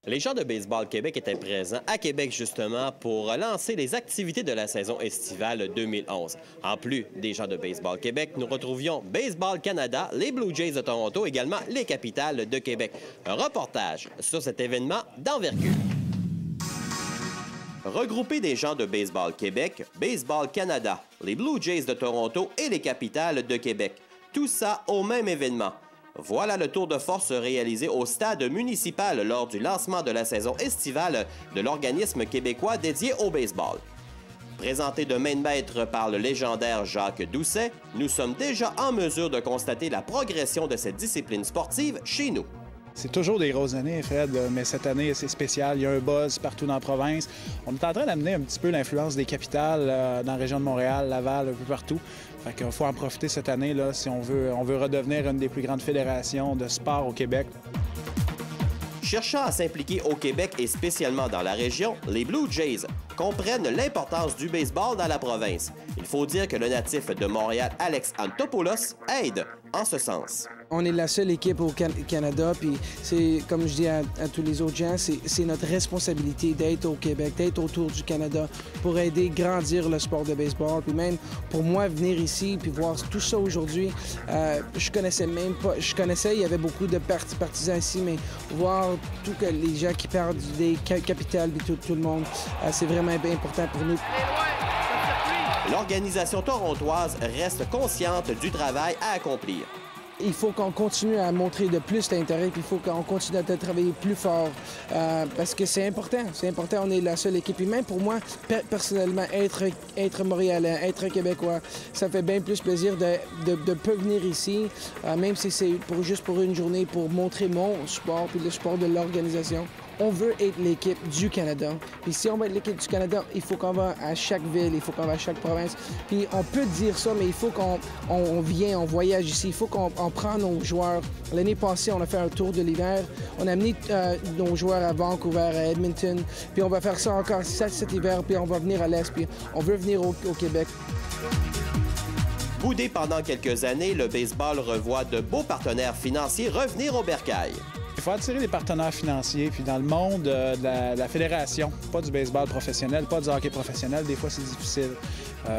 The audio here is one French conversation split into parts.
Les gens de Baseball Québec étaient présents à Québec justement pour lancer les activités de la saison estivale 2011. En plus des gens de Baseball Québec, nous retrouvions Baseball Canada, les Blue Jays de Toronto, également les Capitals de Québec. Un reportage sur cet événement d'envergure. Regroupés des gens de Baseball Québec, Baseball Canada, les Blue Jays de Toronto et les Capitals de Québec. Tout ça au même événement. Voilà le tour de force réalisé au stade municipal lors du lancement de la saison estivale de l'organisme québécois dédié au baseball. Présenté de main de maître par le légendaire Jacques Doucet, nous sommes déjà en mesure de constater la progression de cette discipline sportive chez nous. C'est toujours des grosses années, Fred, mais cette année, c'est spécial. Il y a un buzz partout dans la province. On est en train d'amener un petit peu l'influence des capitales dans la région de Montréal, Laval, un peu partout. Fait qu'il faut en profiter cette année là, si on veut redevenir une des plus grandes fédérations de sport au Québec. Cherchant à s'impliquer au Québec et spécialement dans la région, les Blue Jays comprennent l'importance du baseball dans la province. Il faut dire que le natif de Montréal, Alex Antopoulos, aide en ce sens. On est la seule équipe au Canada, puis c'est, comme je dis à tous les autres gens, c'est notre responsabilité d'être au Québec, d'être autour du Canada pour aider à grandir le sport de baseball. Puis même pour moi, venir ici puis voir tout ça aujourd'hui, je connaissais même pas. Je connaissais, il y avait beaucoup de partisans ici, mais voir tout que les gens qui parlent des capitales puis tout le monde, c'est vraiment bien important pour nous. L'organisation torontoise reste consciente du travail à accomplir. Il faut qu'on continue à montrer de plus d'intérêt, puis il faut qu'on continue à travailler plus fort, parce que c'est important. C'est important, on est la seule équipe. Et même pour moi, personnellement, être Montréalais, être Québécois, ça fait bien plus plaisir de venir ici, même si c'est juste pour une journée, pour montrer mon sport, puis le sport de l'organisation. On veut être l'équipe du Canada. Puis si on veut être l'équipe du Canada, il faut qu'on va à chaque ville, il faut qu'on va à chaque province. Puis on peut dire ça, mais il faut qu'on vienne, on voyage ici. Il faut qu'on prenne nos joueurs. L'année passée, on a fait un tour de l'hiver. On a amené nos joueurs à Vancouver, à Edmonton. Puis on va faire ça encore cet hiver, puis on va venir à l'Est. Puis on veut venir au Québec. Boudé pendant quelques années, le baseball revoit de beaux partenaires financiers revenir au bercail. Il faut attirer des partenaires financiers, puis dans le monde de la fédération, pas du baseball professionnel, pas du hockey professionnel, des fois c'est difficile.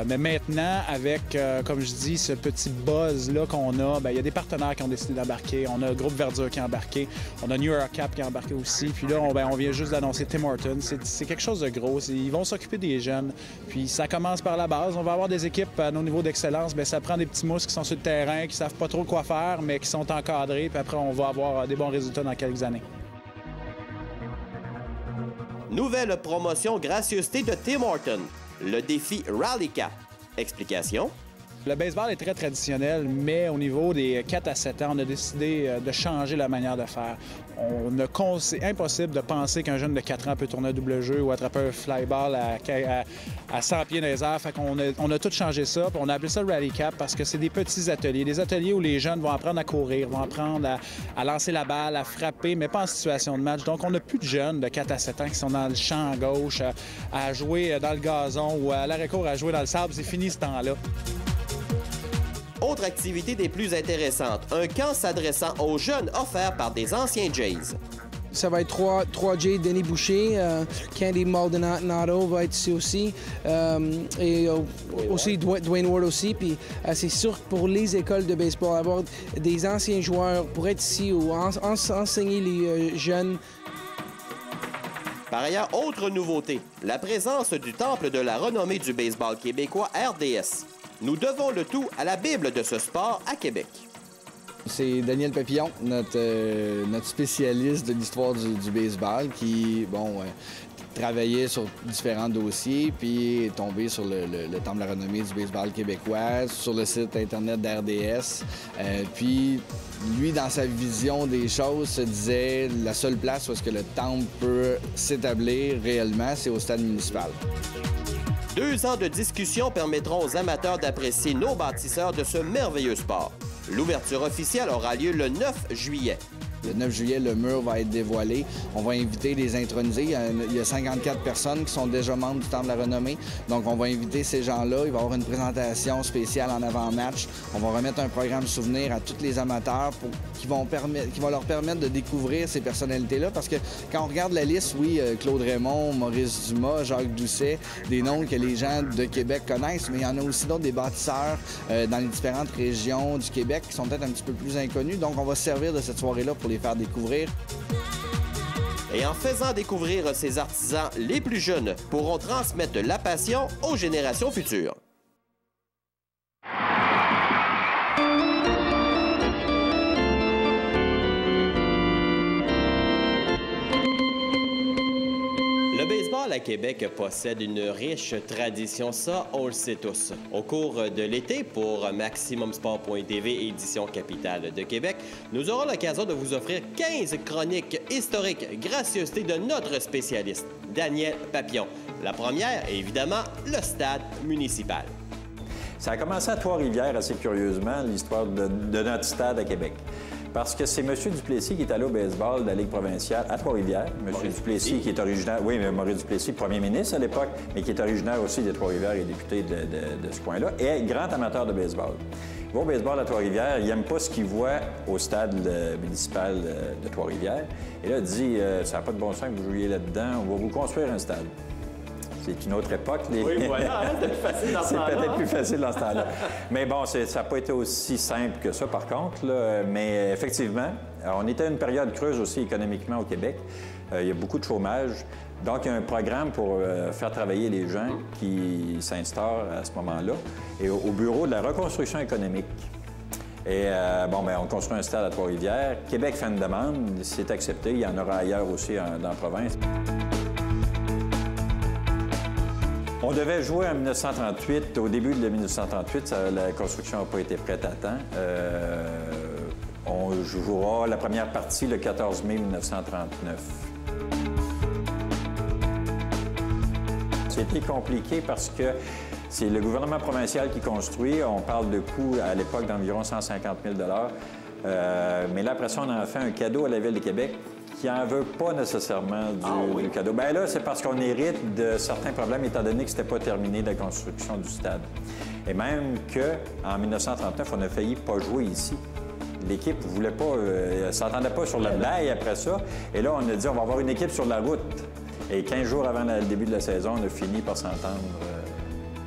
Mais maintenant, avec, comme je dis, ce petit buzz-là qu'on a, il y a des partenaires qui ont décidé d'embarquer. On a le groupe Verdure qui a embarqué, on a New York Cap qui a embarqué aussi. Puis là, on vient juste d'annoncer Tim Hortons. C'est quelque chose de gros. Ils vont s'occuper des jeunes. Puis ça commence par la base. On va avoir des équipes à nos niveaux d'excellence. Bien, ça prend des petits mousses qui sont sur le terrain, qui savent pas trop quoi faire, mais qui sont encadrés. Puis après, on va avoir des bons résultats dans quelques années. Nouvelle promotion gracieuseté de Tim Hortons, le défi Rally Cap. Explication? Le baseball est très traditionnel, mais au niveau des 4 à 7 ans, on a décidé de changer la manière de faire. C'est impossible de penser qu'un jeune de 4 ans peut tourner un double jeu ou attraper un fly ball à 100 pieds dans les airs. Fait qu'on a tout changé ça. On a appelé ça le Rally Cap parce que c'est des petits ateliers. Des ateliers où les jeunes vont apprendre à courir, vont apprendre à lancer la balle, à frapper, mais pas en situation de match. Donc, on n'a plus de jeunes de 4 à 7 ans qui sont dans le champ à gauche, à jouer dans le gazon ou à l'arrêt-court à jouer dans le sable. C'est fini ce temps-là. Autre activité des plus intéressantes, un camp s'adressant aux jeunes offert par des anciens Jays. Ça va être 3 Jays, Denis Boucher, Candy Maldonado va être ici aussi, et aussi Dwayne Ward aussi. Puis c'est sûr que pour les écoles de baseball, avoir des anciens joueurs pour être ici ou enseigner les jeunes. Par ailleurs, autre nouveauté, la présence du temple de la renommée du baseball québécois RDS. Nous devons le tout à la Bible de ce sport à Québec. C'est Daniel Papillon, notre spécialiste de l'histoire du baseball, qui, travaillait sur différents dossiers, puis est tombé sur le temple de la renommée du baseball québécois, sur le site Internet d'RDS. Puis, lui, dans sa vision des choses, se disait la seule place où est-ce que le temple peut s'établir réellement, c'est au stade municipal. 2 ans de discussion permettront aux amateurs d'apprécier nos bâtisseurs de ce merveilleux sport. L'ouverture officielle aura lieu le 9 juillet. Le 9 juillet, le mur va être dévoilé. On va inviter les intronisés. Il y a 54 personnes qui sont déjà membres du Temple de la Renommée. Donc, on va inviter ces gens-là. Il va y avoir une présentation spéciale en avant-match. On va remettre un programme souvenir à tous les amateurs qui va leur permettre de découvrir ces personnalités-là. Parce que quand on regarde la liste, oui, Claude Raymond, Maurice Dumas, Jacques Doucet, des noms que les gens de Québec connaissent, mais il y en a aussi d'autres, des bâtisseurs dans les différentes régions du Québec qui sont peut-être un petit peu plus inconnus. Donc, on va se servir de cette soirée-là pour les faire découvrir. Et en faisant découvrir ces artisans, les plus jeunes pourront transmettre la passion aux générations futures. Le baseball à Québec possède une riche tradition, ça, on le sait tous. Au cours de l'été, pour MaximumSport.tv édition capitale de Québec, nous aurons l'occasion de vous offrir 15 chroniques historiques, gracieuseté de notre spécialiste, Daniel Papillon. La première, évidemment, le stade municipal. Ça a commencé à Trois-Rivières, assez curieusement, l'histoire de notre stade à Québec. Parce que c'est M. Duplessis qui est allé au baseball de la Ligue provinciale à Trois-Rivières. M. Duplessis, qui est originaire... Oui, mais Maurice Duplessis, premier ministre à l'époque, mais qui est originaire aussi de Trois-Rivières et député de ce coin-là, et grand amateur de baseball. Il va au baseball à Trois-Rivières, il n'aime pas ce qu'il voit au stade municipal de Trois-Rivières. Et là, il dit, ça n'a pas de bon sens que vous jouiez là-dedans, on va vous construire un stade. C'est une autre époque. Oui, voilà, c'est plus facile dans ce temps-là. C'est peut-être plus facile dans ce temps-là. Mais bon, ça n'a pas été aussi simple que ça, par contre. Là. Mais effectivement, on était à une période creuse aussi économiquement au Québec. Il y a beaucoup de chômage. Donc, il y a un programme pour faire travailler les gens qui s'instaurent à ce moment-là et au bureau de la reconstruction économique. Et on construit un stade à Trois-Rivières. Québec fait une demande, c'est accepté. Il y en aura ailleurs aussi dans la province. On devait jouer en 1938. Au début de 1938, la construction n'a pas été prête à temps. On jouera la première partie le 14 mai 1939. C'était compliqué parce que c'est le gouvernement provincial qui construit. On parle de coûts à l'époque d'environ 150 000 mais là, après ça, on en a fait un cadeau à la Ville de Québec qui n'en veut pas nécessairement du cadeau. Bien là, c'est parce qu'on hérite de certains problèmes, étant donné que ce n'était pas terminé la construction du stade. Et même qu'en 1939, on a failli pas jouer ici. L'équipe ne voulait pas, s'entendait pas sur la blague après ça. Et là, on a dit, on va avoir une équipe sur la route. Et 15 jours avant le début de la saison, on a fini par s'entendre.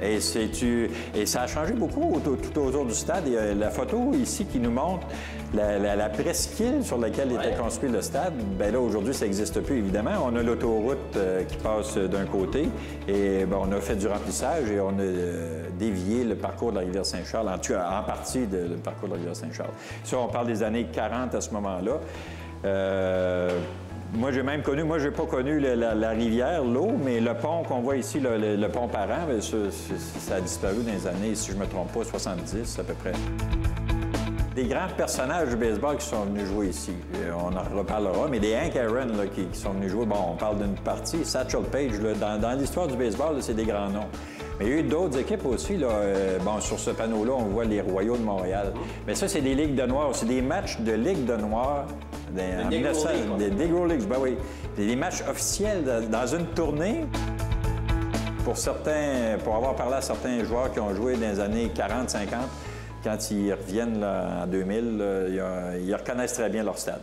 Et ça a changé beaucoup tout autour du stade. Il y a la photo ici qui nous montre la presqu'île sur laquelle était construit le stade. Bien là, aujourd'hui, ça n'existe plus, évidemment. On a l'autoroute qui passe d'un côté et on a fait du remplissage et on a dévié le parcours de la rivière Saint-Charles, en partie le parcours de la rivière Saint-Charles. Ça, on parle des années 40 à ce moment-là. Moi, j'ai même connu, j'ai pas connu la rivière, l'eau, mais le pont qu'on voit ici, le pont Parent, ça a disparu dans les années, si je me trompe pas, 70 à peu près. Des grands personnages du baseball qui sont venus jouer ici. On en reparlera, mais des Hank Aaron là, qui sont venus jouer. Bon, on parle d'une partie. Satchel Paige, là, dans l'histoire du baseball, c'est des grands noms. Mais il y a eu d'autres équipes aussi. Là, sur ce panneau-là, on voit les Royaux de Montréal. Mais ça, c'est des Ligues de Noirs. C'est des matchs de Ligue de Noirs. Des Negro Leagues, ben oui. Des matchs officiels dans une tournée. Pour avoir parlé à certains joueurs qui ont joué dans les années 40, 50, quand ils reviennent là, en 2000, ils reconnaissent très bien leur stade.